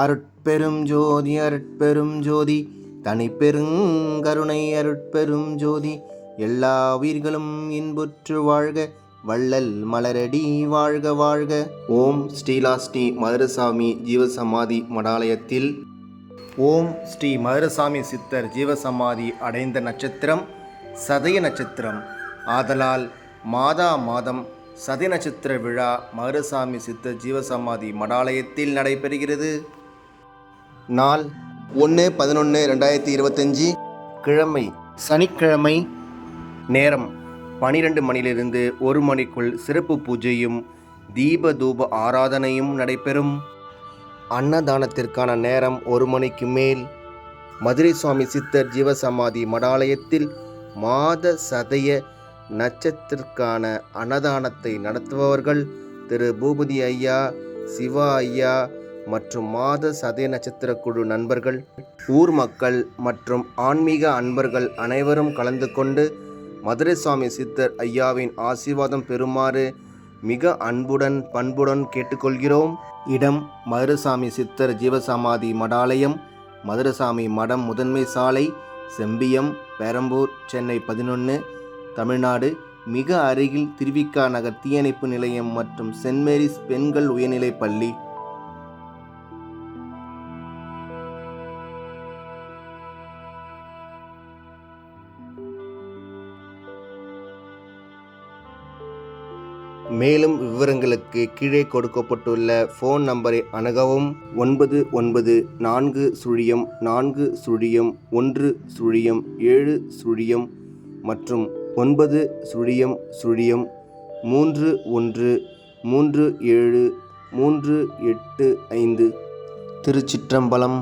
அருட்பெரும் ஜோதி அருட்பெரும் ஜோதி தனிப்பெருங்கருணை அருட்பெரும் ஜோதி எல்லா உயிர்களும் இன்புற்று வாழ்க வள்ளல் மலரடி வாழ்க வாழ்க. ஓம் ஸ்ரீலாஸ்ரீ மதுரசாமி ஜீவசமாதி மடாலயத்தில் ஓம் ஸ்ரீ மதுரசாமி சித்தர் ஜீவசமாதி அடைந்த நட்சத்திரம் சதய நட்சத்திரம். ஆதலால் மாதா மாதம் சதய நட்சத்திர விழா மதுரசாமி சித்தர் ஜீவசமாதி மடாலயத்தில் நடைபெறுகிறது. நாள் 1/11/2025 கிழமை சனிக்கிழமை. நேரம் 12 மணியிலிருந்து 1 மணிக்குள் சிறப்பு பூஜையும் தீப தூப ஆராதனையும் நடைபெறும். அன்னதானத்திற்கான நேரம் 1 மணிக்கு மேல். மதுரை சுவாமி சித்தர் ஜீவசமாதி மடாலயத்தில் மாத சதய நட்சத்திற்கான அன்னதானத்தை நடத்துபவர்கள் திரு பூபதி ஐயா, சிவா ஐயா மற்றும் மாத சதய நட்சத்திர குழு நண்பர்கள், ஊர் மக்கள் மற்றும் ஆன்மீக அன்பர்கள் அனைவரும் கலந்து கொண்டு மதுரை சுவாமி சித்தர் ஐயாவின் ஆசீர்வாதம் பெறுமாறு மிக அன்புடன் பண்புடன் கேட்டுக்கொள்கிறோம். இடம் மதுரசாமி சித்தர் ஜீவசமாதி மடாலயம், மதுரசாமி மடம், முதன்மை சாலை, செம்பியம், பெரம்பூர், சென்னை 11, தமிழ்நாடு. மிக அருகில் திருவிக்கா நகர் தீயணைப்பு நிலையம் மற்றும் சென்ட் மேரிஸ் பெண்கள் உயர்நிலைப் பள்ளி. மேலும் விவரங்களுக்கு கீழே கொடுக்கப்பட்டுள்ள ஃபோன் நம்பரை அணுகவும். 9944040107 மற்றும் 9003137385. திருச்சிற்றம்பலம்.